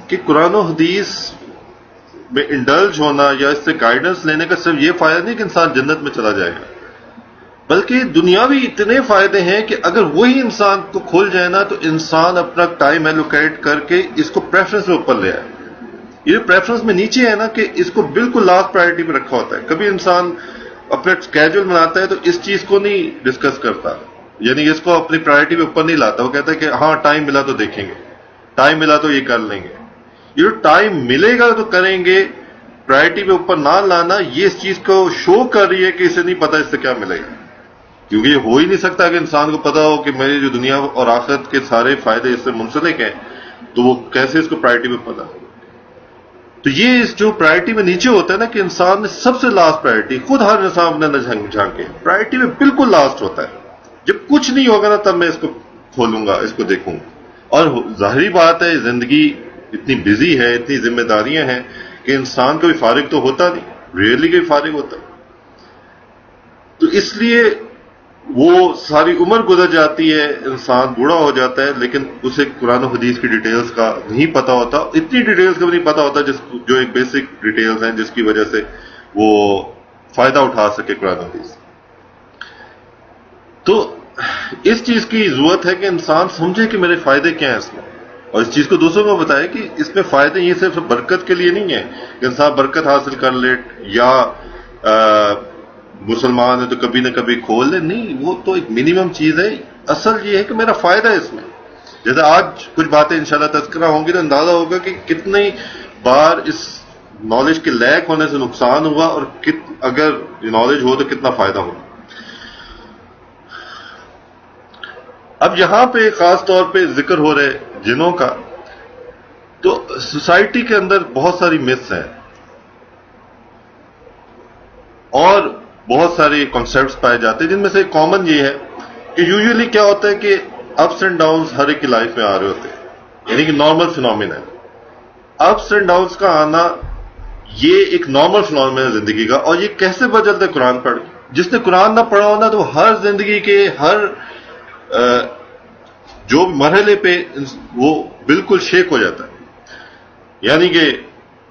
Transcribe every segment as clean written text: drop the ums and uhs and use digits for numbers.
کہ قرآن و حدیث میں انڈلج ہونا یا اس سے گائیڈنس لینے کا صرف یہ فائدہ نہیں کہ انسان جنت میں چلا جائے گا، بلکہ دنیاوی اتنے فائدے ہیں کہ اگر وہی انسان کو کھل جائے نا تو انسان اپنا ٹائم ایلوکیٹ کر کے اس کو پریفرنس میں اوپر لے آئے. یہ پریفرنس میں نیچے ہے نا کہ اس کو بالکل لاسٹ پرائرٹی پہ رکھا ہوتا ہے. کبھی انسان اپنا اسکیجول بناتا ہے تو اس چیز کو نہیں ڈسکس کرتا، یعنی اس کو اپنی پرائرٹی پہ اوپر نہیں لاتا. وہ کہتا ہے کہ ہاں ٹائم ملا تو دیکھیں گے، ٹائم ملا تو یہ کر لیں گے. یہ جو ٹائم ملے گا تو کریں گے، پرائرٹی پہ اوپر نہ لانا یہ اس چیز کو شو کر رہی ہے کہ اسے نہیں پتا اس سے کیا ملے گا. کیونکہ یہ ہو ہی نہیں سکتا کہ انسان کو پتا ہو کہ میری جو دنیا اور آخرت کے سارے فائدے اس سے منسلک ہیں، تو وہ کیسے اس کو پرائرٹی پہ پتا. تو یہ اس جو پرائرٹی میں نیچے ہوتا ہے نا کہ انسان نے سب سے لاسٹ پرائرٹی، خود ہر انسان اپنے اندر جھانکے پرائرٹی میں بالکل لاسٹ ہوتا ہے. جب کچھ نہیں ہوگا نا تب میں اس کو کھولوں گا، اس کو دیکھوں گا. اور ظاہری بات ہے زندگی اتنی بزی ہے، اتنی ذمہ داریاں ہیں کہ انسان کبھی فارغ تو ہوتا نہیں، ریئرلی کبھی فارغ ہوتا. تو اس لیے وہ ساری عمر گزر جاتی ہے، انسان بوڑھا ہو جاتا ہے، لیکن اسے قرآن و حدیث کی ڈیٹیلز کا نہیں پتا ہوتا. اتنی ڈیٹیلز کا بھی نہیں پتا ہوتا جو ایک بیسک ڈیٹیلز ہیں جس کی وجہ سے وہ فائدہ اٹھا سکے قرآن و حدیث. تو اس چیز کی ضرورت ہے کہ انسان سمجھے کہ میرے فائدے کیا ہیں اس میں، اور اس چیز کو دوسروں کو بتائے کہ اس میں فائدے یہ صرف برکت کے لیے نہیں ہے کہ انسان برکت حاصل کر لے یا مسلمان ہے تو کبھی نہ کبھی کھول لے. نہیں، وہ تو ایک منیمم چیز ہے. اصل یہ ہے کہ میرا فائدہ ہے اس میں. جیسے آج کچھ باتیں انشاءاللہ تذکرہ ہوں گی تو اندازہ ہوگا کہ کتنی بار اس نالج کے لیک ہونے سے نقصان ہوا اور اگر نالج ہو تو کتنا فائدہ ہوگا. اب یہاں پہ خاص طور پہ ذکر ہو رہے جنوں کا، تو سوسائٹی کے اندر بہت ساری متس ہیں اور بہت سارے کانسیپٹس پائے جاتے ہیں، جن میں سے کامن یہ ہے کہ یوزلی کیا ہوتا ہے کہ اپس اینڈ ڈاؤنس ہر ایک کی لائف میں آ رہے ہوتے ہیں، یعنی کہ نارمل فینومینا ہے. اپس اینڈ ڈاؤنس کا آنا یہ ایک نارمل فینومینا ہے زندگی کا. اور یہ کیسے بدلتا ہے قرآن پڑھ کے؟ جس نے قرآن نہ پڑھا ہونا تو ہر زندگی کے ہر جو مرحلے پہ وہ بالکل شیک ہو جاتا ہے. یعنی کہ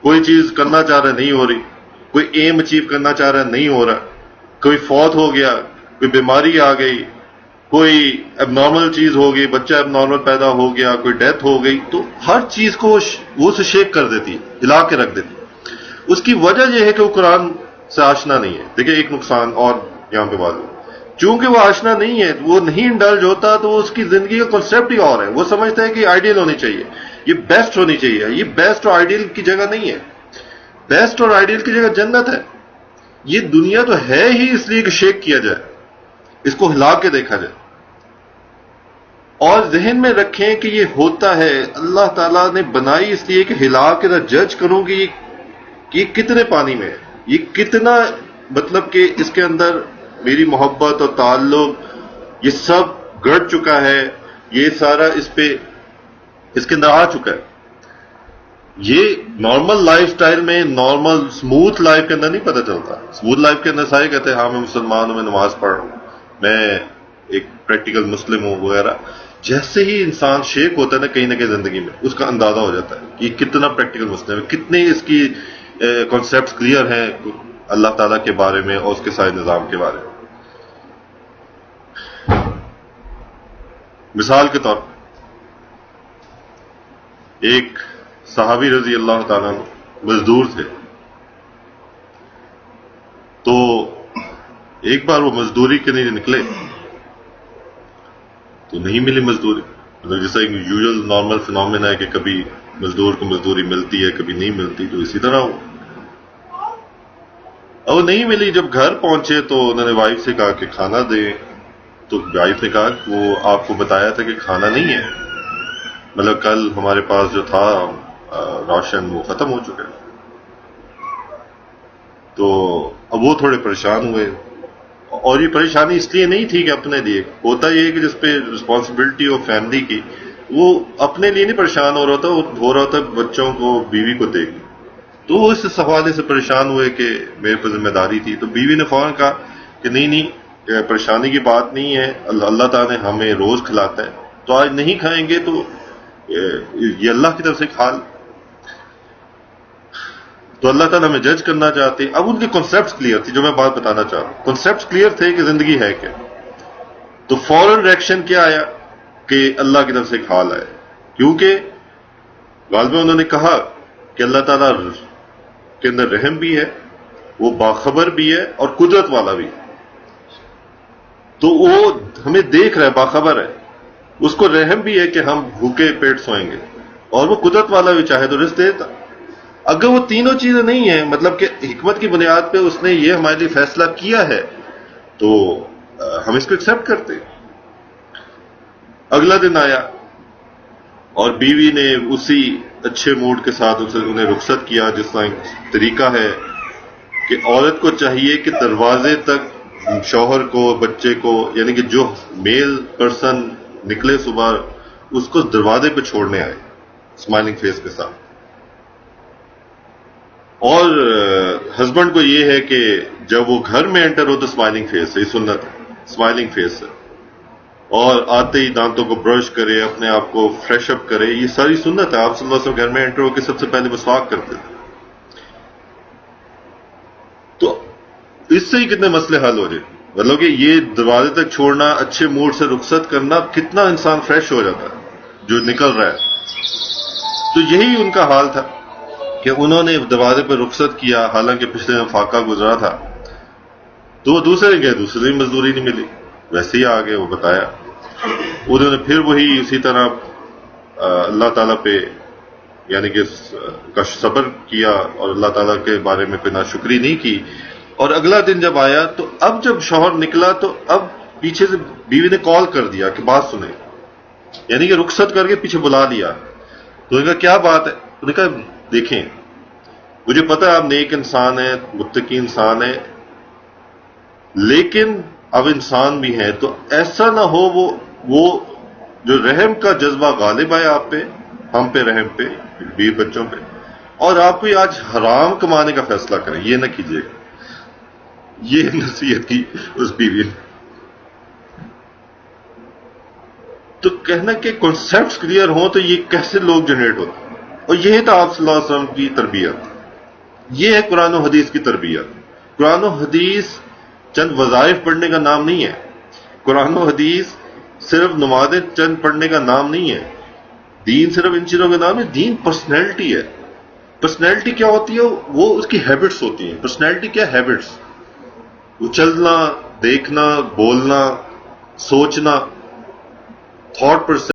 کوئی چیز کرنا چاہ رہا ہے نہیں ہو رہی، کوئی ایم اچیو کرنا چاہ رہا ہے نہیں ہو رہا، کوئی فوت ہو گیا، کوئی بیماری آ گئی، کوئی اب نارمل چیز ہو گئی، بچہ اب نارمل پیدا ہو گیا، کوئی ڈیتھ ہو گئی، تو ہر چیز کو وہ اسے شیک کر دیتی، ہلا کے رکھ دیتی. اس کی وجہ یہ ہے کہ وہ قرآن سے آشنا نہیں ہے. دیکھیں ایک نقصان اور یہاں پہ بات ہے، چونکہ وہ آشنا نہیں ہے، وہ نہیں انڈلج ہوتا، تو اس کی زندگی کا کنسیپٹ ہی اور ہے. وہ سمجھتا ہے کہ آئیڈیل ہونی چاہیے، یہ بیسٹ ہونی چاہیے. یہ بیسٹ اور آئیڈیل کی جگہ نہیں ہے. بیسٹ اور آئیڈیل کی جگہ جنت ہے. یہ دنیا تو ہے ہی اس لیے کہ شیک کیا جائے، اس کو ہلا کے دیکھا جائے. اور ذہن میں رکھیں کہ یہ ہوتا ہے، اللہ تعالیٰ نے بنائی اس لیے کہ ہلا کے نہ جج کروں کہ یہ کتنے پانی میں ہے، یہ کتنا، مطلب کہ اس کے اندر میری محبت اور تعلق یہ سب گڑ چکا ہے، یہ سارا اس کے اندر آ چکا ہے. یہ نارمل لائف سٹائل میں، نارمل اسموتھ لائف کے اندر نہیں پتہ چلتا. اسموتھ لائف کے اندر سارے کہتے ہیں ہاں میں مسلمان ہوں، میں نماز پڑھ رہا ہوں، میں ایک پریکٹیکل مسلم ہوں وغیرہ. جیسے ہی انسان شیک ہوتا ہے نا کہیں نہ کہیں زندگی میں، اس کا اندازہ ہو جاتا ہے کہ کتنا پریکٹیکل مسلم ہے، کتنے اس کی کانسیپٹس کلیئر ہیں اللہ تعالیٰ کے بارے میں اور اس کے سارے نظام کے بارے میں. مثال کے طور پر ایک صحابی رضی اللہ تعالیٰ مزدور تھے. تو ایک بار وہ مزدوری کے لیے نکلے تو نہیں ملی مزدوری. مطلب جیسا ایک یوزل نارمل فینومینا ہے کہ کبھی مزدور کو مزدوری ملتی ہے کبھی نہیں ملتی، تو اسی طرح وہ نہیں ملی. جب گھر پہنچے تو انہوں نے وائف سے کہا کہ کھانا دیں، تو وائف نے کہا کہ وہ آپ کو بتایا تھا کہ کھانا نہیں ہے، مطلب کل ہمارے پاس جو تھا راشن وہ ختم ہو چکا ہے. تو اب وہ تھوڑے پریشان ہوئے، اور یہ پریشانی اس لیے نہیں تھی کہ اپنے لیے، ہوتا یہ کہ جس پہ رسپانسبلٹی ہو فیملی کی، وہ اپنے لیے نہیں پریشان ہو رہا تھا، وہ ہو رہا تھا بچوں کو، بیوی کو دیکھ. تو وہ اس حوالے سے پریشان ہوئے کہ میرے پہ ذمہ داری تھی. تو بیوی نے فوراً کہا کہ نہیں پریشانی کی بات نہیں ہے، اللہ تعالیٰ نے ہمیں روز کھلاتا ہے، تو آج نہیں کھائیں گے تو یہ اللہ کی طرف سے کھال. تو اللہ تعالیٰ ہمیں جج کرنا چاہتے. اب ان کے کانسیپٹس کلیئر تھے, جو میں بات بتانا چاہ رہا ہوں. کانسیپٹس کلیئر تھے کہ زندگی ہے کیا. تو فوراً ریئیکشن کیا آیا کہ اللہ کی طرف سے ایک حال آیا, کیونکہ غالباً انہوں نے کہا کہ اللہ تعالیٰ کے اندر رحم بھی ہے, وہ باخبر بھی ہے اور قدرت والا بھی ہے. تو وہ ہمیں دیکھ رہا ہے, باخبر ہے, اس کو رحم بھی ہے کہ ہم بھوکے پیٹ سوئیں گے, اور وہ قدرت والا بھی چاہے تو رزق دیتا. اگر وہ تینوں چیزیں نہیں ہیں, مطلب کہ حکمت کی بنیاد پہ اس نے یہ ہمارے لیے فیصلہ کیا ہے, تو ہم اس کو ایکسیپٹ کرتے. اگلا دن آیا اور بیوی نے اسی اچھے موڈ کے ساتھ انہیں رخصت کیا, جس طرح طریقہ ہے کہ عورت کو چاہیے کہ دروازے تک شوہر کو, بچے کو, یعنی کہ جو میل پرسن نکلے صبح, اس کو دروازے پہ چھوڑنے آئے اسمائلنگ فیس کے ساتھ. اور ہسبینڈ کو یہ ہے کہ جب وہ گھر میں انٹر ہو تو اسمائلنگ فیس ہے, یہ سنت ہے, اسمائلنگ فیس ہے. اور آتے ہی دانتوں کو برش کرے, اپنے آپ کو فریش اپ کرے, یہ ساری سنت ہے. آپ صلی اللہ علیہ وسلم گھر میں انٹر ہو کے سب سے پہلے مسواک کرتے تھے. تو اس سے ہی کتنے مسئلے حل ہو جائے. مطلب کہ یہ دروازے تک چھوڑنا, اچھے موڈ سے رخصت کرنا, کتنا انسان فریش ہو جاتا ہے جو نکل رہا ہے. تو یہی ان کا حال تھا کہ انہوں نے دروازے پہ رخصت کیا, حالانکہ پچھلے دن فاقہ گزرا تھا. تو وہ دوسرے دن گئے, دوسرے دن مزدوری نہیں ملی, ویسے ہی آگے وہ بتایا. انہوں نے پھر وہی اسی طرح اللہ تعالیٰ پہ یعنی کہ کا صبر کیا, اور اللہ تعالیٰ کے بارے میں کوئی ناشکری نہیں کی. اور اگلا دن جب آیا تو اب جب شوہر نکلا تو اب پیچھے سے بیوی نے کال کر دیا کہ بات سنیں, یعنی کہ رخصت کر کے پیچھے بلا لیا. تو انہوں نے کہا کیا بات ہے؟ انہوں نے کہا دیکھیں, مجھے پتا ہے آپ نیک انسان ہیں, متقی انسان ہیں, لیکن اب انسان بھی ہیں, تو ایسا نہ ہو وہ جو رحم کا جذبہ غالب آئے آپ پہ, ہم پہ, رحم پہ, بیوی بچوں پہ, اور آپ کو آج حرام کمانے کا فیصلہ کریں, یہ نہ کیجیے گا. یہ نصیحت کی اس بیوی نے. تو کہنا کہ کانسیپٹس کلیئر ہوں تو یہ کیسے لوگ جنریٹ ہوتے ہیں. اور یہی تھا آپ صلی اللہ علیہ وسلم کی تربیت. یہ ہے قرآن و حدیث کی تربیت. قرآن و حدیث چند وظائف پڑھنے کا نام نہیں ہے. قرآن و حدیث صرف نمازیں چند پڑھنے کا نام نہیں ہے. دین صرف ان چیزوں کا نام ہے. دین پرسنالٹی ہے. پرسنالٹی کیا ہوتی ہے؟ وہ اس کی ہیبٹس ہوتی ہیں. پرسنالٹی کیا؟ ہیبٹس. وہ چلنا, دیکھنا, بولنا, سوچنا, تھاٹ پروسیس.